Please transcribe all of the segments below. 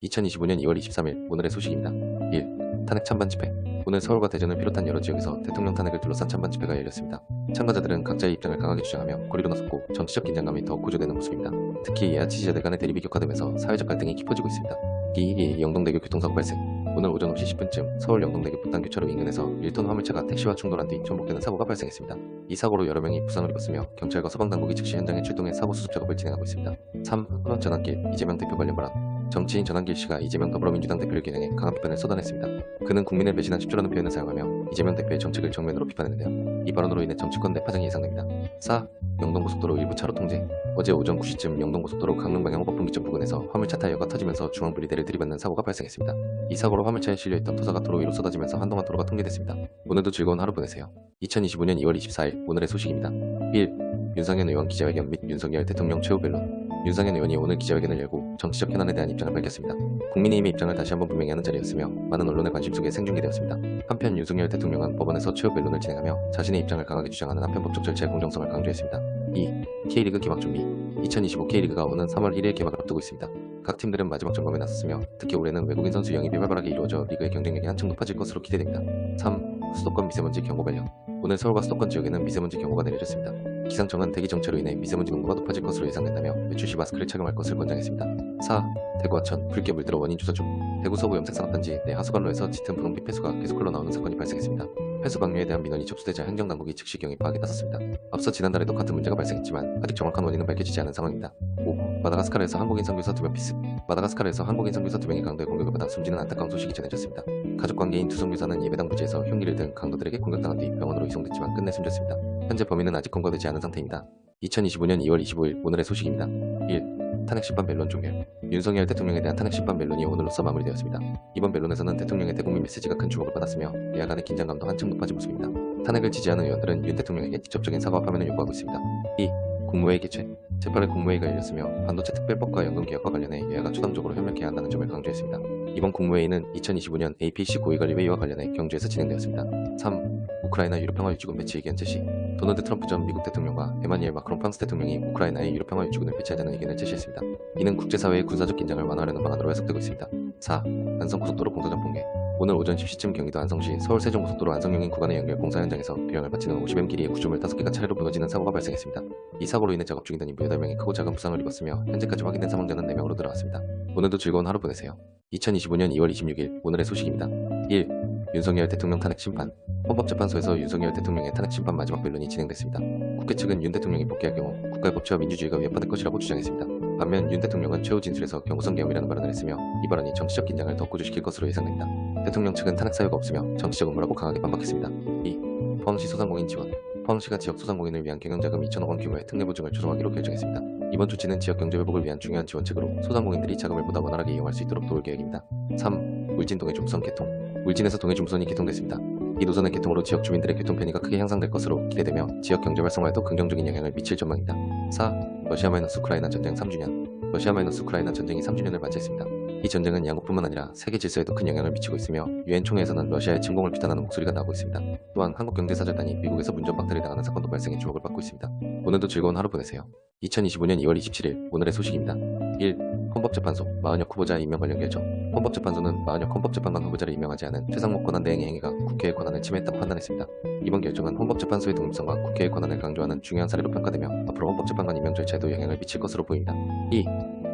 2025년 2월 23일 오늘의 소식입니다. 1. 탄핵 찬반 집회. 오늘 서울과 대전을 비롯한 여러 지역에서 대통령 탄핵을 둘러싼 찬반 집회가 열렸습니다. 참가자들은 각자의 입장을 강하게 주장하며 거리로 나섰고 정치적 긴장감이 더욱 고조되는 모습입니다. 특히 여야 지지자들 간의 대립이 격화되면서 사회적 갈등이 깊어지고 있습니다. 2. 영동대교 교통사고 발생. 오늘 오전 5시 10분쯤 서울 영동대교 북단교차로 인근에서 1톤 화물차가 택시와 충돌한 뒤 전복되는 사고가 발생했습니다. 이 사고로 여러 명이 부상을 입었으며 경찰과 소방당국이 즉시 현장에 출동해 사고 수습 작업을 진행하고 있습니다. 3. 헌원 전환길 이재명 대표 관련 발언. 정치인 전환길 씨가 이재명 더불어민주당 대표를 겨냥해 강한 비판을 쏟아냈습니다. 그는 국민을 배신한 10조라는 표현을 사용하며 이재명 대표의 정책을 정면으로 비판했는데요. 이 발언으로 인해 정치권 내 파장이 예상됩니다. 4. 영동고속도로 일부 차로 통제. 어제 오전 9시쯤 영동고속도로 강릉 방향 호법분기점 부근에서 화물차 타이어가 터지면서 중앙분리대를 들이받는 사고가 발생했습니다. 이 사고로 화물차에 실려있던 토사가 도로 위로 쏟아지면서 한동안 도로가 통제됐습니다. 오늘도 즐거운 하루 보내세요. 2025년 2월 24일 오늘의 소식입니다. 1. 윤상현 의원 기자회견 및 윤석열 대통령 최후 변론. 윤상현 의원이 오늘 기자회견을 열고 정치적 현안에 대한 입장을 밝혔습니다. 국민의힘의 입장을 다시 한번 분명히 하는 자리였으며 많은 언론의 관심 속에 생중계되었습니다. 한편 윤석열 대통령은 법원에서 최후 변론을 진행하며 자신의 입장을 강하게 주장하는 한편 법적 절차의 공정성을 강조했습니다. 2. K리그 개막 준비. 2025 K리그가 오는 3월 1일 개막을 앞두고 있습니다. 각 팀들은 마지막 점검에 나섰으며 특히 올해는 외국인 선수 영입이 활발하게 이루어져 리그의 경쟁력이 한층 높아질 것으로 기대됩니다. 3. 수도권 미세먼지 경고 발령. 오늘 서울과 수도권 지역에는 미세먼지 경고가 내려졌습니다. 기상청은 대기 정체로 인해 미세먼지 농도가 높아질 것으로 예상된다며 외출 시 마스크를 착용할 것을 권장했습니다. 4. 대구 하천 붉게 물들어 원인 조사 중. 대구 서구 염색산업단지 내 하수관로에서 짙은 분홍빛 폐수가 계속 흘러나오는 사건이 발생했습니다. 폐수 방류에 대한 민원이 접수되자 행정당국이 즉시 경위 파악에 나섰습니다. 앞서 지난달에도 같은 문제가 발생했지만 아직 정확한 원인은 밝혀지지 않은 상황입니다. 5. 마다가스카르에서 한국인 선교사 2명 피습. 마다가스카르에서 한국인 선교사 2명이 강도의 공격을 받아 숨지는 안타까운 소식이 전해졌습니다. 가족 관계인 두 선교사는 예배당 부지에서 흉기를 든 강도들에게 공격당한 뒤 병원으로 이송됐지만 끝내 숨졌습니다. 현재 범인은 아직 검거되지 않은 상태입니다. 2025년 2월 25일 오늘의 소식입니다. 1. 탄핵 심판 변론 종결. 윤석열 대통령에 대한 탄핵 심판 변론이 오늘로써 마무리되었습니다. 이번 변론에서는 대통령의 대국민 메시지가 큰 주목을 받았으며 여야 간의 긴장감도 한층 높아진 모습입니다. 탄핵을 지지하는 의원들은 윤 대통령에게 직접적인 사과와 파면을 요구하고 있습니다. 2. 국무회의 개최. 제8회 국무회의가 열렸으며 반도체 특별법과 연금 개혁과 관련해 여야가 초당적으로 협력해야 한다는 점을 강조했습니다. 이번 국무회의는 2025년 APC 고위관리회의와 관련해 경주에서 진행되었습니다. 3. 우크라이나 유럽평화유지군 배치 의견 제시. 도널드 트럼프 전 미국 대통령과 에마뉘엘 마크롱 프랑스 대통령이 우크라이나에 유럽평화유지군을 배치하자는 의견을 제시했습니다. 이는 국제사회의 군사적 긴장을 완화하려는 방안으로 해석되고 있습니다. 4. 안성고속도로 공사장 붕괴. 오늘 오전 10시쯤 경기도 안성시 서울 세종고속도로 안성역인 구간의 연결 공사 현장에서 뷰형을 받치는 50M 길이의 구조물 5개가 차례로 무너지는 사고가 발생했습니다. 이 사고로 인해 작업 중이던 인부 8명이 크고 작은 부상을 입었으며 현재까지 확인된 사망자는 4명으로 늘어났습니다. 오늘도 즐거운 하루 보내세요. 2025년 2월 26일 오늘의 소식입니다. 1. 윤석열 대통령 탄핵 심판. 헌법재판소에서 윤석열 대통령의 탄핵 심판 마지막 변론이 진행됐습니다. 국회 측은 윤 대통령이 복귀할 경우 국가의 법치와 민주주의가 위협받을 것이라고 주장했습니다. 반면 윤 대통령은 최후 진술에서 경고성 계엄이라는 발언을 했으며 이 발언이 정치적 긴장을 더 고조시킬 것으로 예상됩니다. 대통령 측은 탄핵 사유가 없으며 정치적 음모라고 강하게 반박했습니다. 2. 포항시 소상공인 지원. 포항시가 지역 소상공인을 위한 경영자금 2천억 원 규모의 특례 보증을 조정하기로 결정했습니다. 이번 조치는 지역 경제 회복을 위한 중요한 지원책으로 소상공인들이 자금을 보다 원활하게 이용할 수 있도록 도울 계획입니다. 3. 울진 동해중선 개통. 울진에서 동해중선이 개통됐습니다. 이 노선의 개통으로 지역 주민들의 교통 편의가 크게 향상될 것으로 기대되며 지역 경제 활성화에도 긍정적인 영향을 미칠 전망입니다. 4. 러시아-우크라이나 전쟁 3주년. 러시아-우크라이나 전쟁이 3주년을 맞이했습니다. 이 전쟁은 양국뿐만 아니라 세계 질서에도 큰 영향을 미치고 있으며 유엔 총회에서는 러시아의 침공을 비난하는 목소리가 나오고 있습니다. 또한 한국경제사절단이 미국에서 문전박탈을 당하는 사건도 발생해 주목을 받고 있습니다. 오늘도 즐거운 하루 보내세요. 2025년 2월 27일 오늘의 소식입니다. 1. 헌법재판소 마은혁 후보자 임명 관련 결정. 헌법재판소는 마은혁 헌법재판관 후보자를 임명하지 않은 최상목 권한대행의 행위가 국회의 권한을 침해했다고 판단했습니다. 이번 결정은 헌법재판소의 독립성과 국회의 권한을 강조하는 중요한 사례로 평가되며 앞으로 헌법재판관 임명 절차에도 영향을 미칠 것으로 보입니다. 2.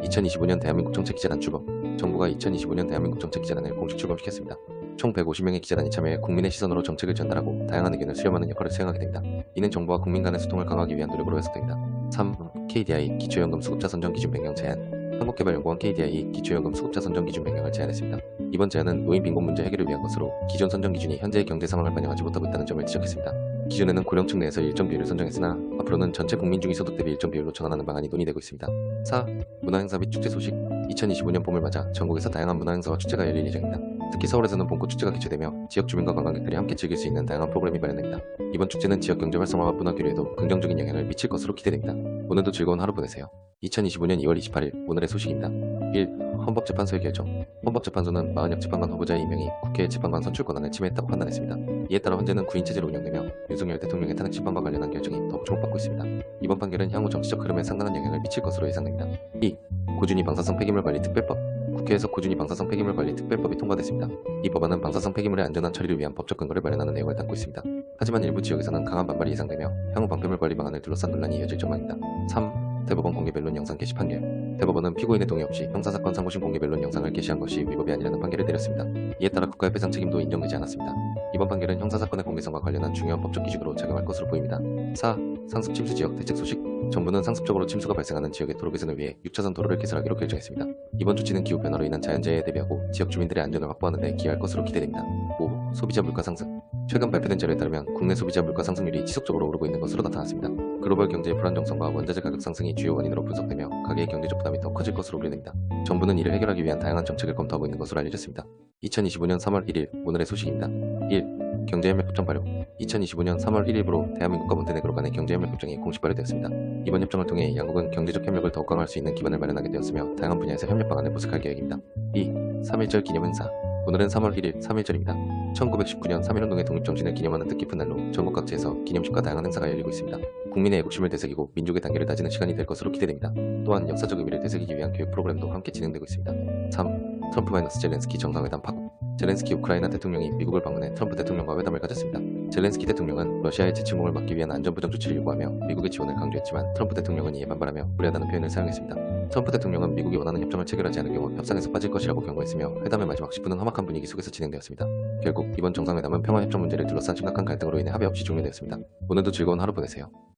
2025년 대한민국 정책기자단 출범. 정부가 2025년 대한민국 정책기자단을 공식 출범시켰습니다. 총 150명의 기자단이 참여해 국민의 시선으로 정책을 전달하고 다양한 의견을 수렴하는 역할을 수행하게 됩니다. 이는 정부와 국민 간의 소통을 강화하기 위한 노력으로 해석됩니다. 3. KDI 기초연금 수급자 선정 기준 변경 제안. 한국개발연구원 KDI 기초연금 수급자 선정 기준 변경을 제안했습니다. 이번 제안은 노인 빈곤 문제 해결을 위한 것으로 기존 선정 기준이 현재의 경제 상황을 반영하지 못하고 있다는 점을 지적했습니다. 기존에는 고령층 내에서 일정 비율을 선정했으나 앞으로는 전체 국민 중위 소득 대비 일정 비율로 전환하는 방안이 논의되고 있습니다. 4. 문화행사 및 축제 소식. 2025년 봄을 맞아 전국에서 다양한 문화행사와 축제가 열릴 예정입니다. 특히 서울에서는 봄꽃 축제가 개최되며 지역 주민과 관광객들이 함께 즐길 수 있는 다양한 프로그램이 마련됩니다. 이번 축제는 지역 경제 활성화와 문화 교류에도 긍정적인 영향을 미칠 것으로 기대됩니다. 오늘도 즐거운 하루 보내세요. 2025년 2월 28일 오늘의 소식입니다. 1. 헌법재판소의 결정. 헌법재판소는 마은혁 재판관 후보자의 임명이 국회의 재판관 선출 권한을 침해했다고 판단했습니다. 이에 따라 현재는 구인체제로 운영되며 윤석열 대통령의 탄핵 심판과 관련한 결정이 더욱 주목받고 있습니다. 이번 판결은 향후 정치적 흐름에 상당한 영향을 미칠 것으로 예상됩니다. 2. 고준위 방사성 폐기물 관리 특별법. 국회에서 꾸준히 방사성 폐기물 관리 특별법이 통과됐습니다. 이 법안은 방사성 폐기물의 안전한 처리를 위한 법적 근거를 마련하는 내용을 담고 있습니다. 하지만 일부 지역에서는 강한 반발이 예상되며 향후 방패물 관리 방안을 둘러싼 논란이 이어질 전망입니다. 3. 대법원 공개 변론 영상 게시 판결. 대법원은 피고인의 동의 없이 형사사건 상고심 공개 변론 영상을 게시한 것이 위법이 아니라는 판결을 내렸습니다. 이에 따라 국가의 배상 책임도 인정되지 않았습니다. 이번 판결은 형사사건의 공개성과 관련한 중요한 법적 기준으로 작용할 것으로 보입니다. 4. 상습 침수 지역 대책 소식. 정부는 상습적으로 침수가 발생하는 지역의 도로 개선을 위해 6차선 도로를 개설하기로 결정했습니다. 이번 조치는 기후 변화로 인한 자연재해에 대비하고 지역 주민들의 안전을 확보하는 데 기여할 것으로 기대됩니다. 5. 소비자 물가 상승. 최근 발표된 자료에 따르면 국내 소비자 물가 상승률이 지속적으로 오르고 있는 것으로 나타났습니다. 글로벌 경제의 불안정성과 원자재 가격 상승이 주요 원인으로 분석되며 가계의 경제적 부담이 더 커질 것으로 우려됩니다. 정부는 이를 해결하기 위한 다양한 정책을 검토하고 있는 것으로 알려졌습니다. 2025년 3월 1일 오늘의 소식입니다. 1. 경제협력협정 발효. 2025년 3월 1일부로 대한민국과 몬테네그로 간의 경제협력협정이 공식 발효되었습니다. 이번 협정을 통해 양국은 경제적 협력을 더욱 강화할 수 있는 기반을 마련하게 되었으며 다양한 분야에서 협력 방안을 모색할 계획입니다. 2. 3.1절 기념행사. 오늘은 3월 1일 3.1절입니다. 1919년 3.1운동의 독립정신을 기념하는 뜻깊은 날로 전국 각지에서 기념식과 다양한 행사가 열리고 있습니다. 국민의 애국심을 되새기고 민족의 단계를 다지는 시간이 될 것으로 기대됩니다. 또한 역사적 의미를 되새기기 위한 교육 프로그램도 함께 진행되고 있습니다. 3. 트럼프 vs 젤렌스키 정상회담 파고. 젤렌스키 우크라이나 대통령이 미국을 방문해 트럼프 대통령과 회담을 가졌습니다. 젤렌스키 대통령은 러시아의 재침공을 막기 위한 안전보장 조치를 요구하며 미국의 지원을 강조했지만 트럼프 대통령은 이에 반발하며 무례하다는 표현을 사용했습니다. 트럼프 대통령은 미국이 원하는 협정을 체결하지 않을 경우 협상에서 빠질 것이라고 경고했으며 회담의 마지막 10분은 험악한 분위기 속에서 진행되었습니다. 결국 이번 정상회담은 평화협정 문제를 둘러싼 심각한 갈등으로 인해 합의 없이 종료되었습니다. 오늘도 즐거운 하루 보내세요.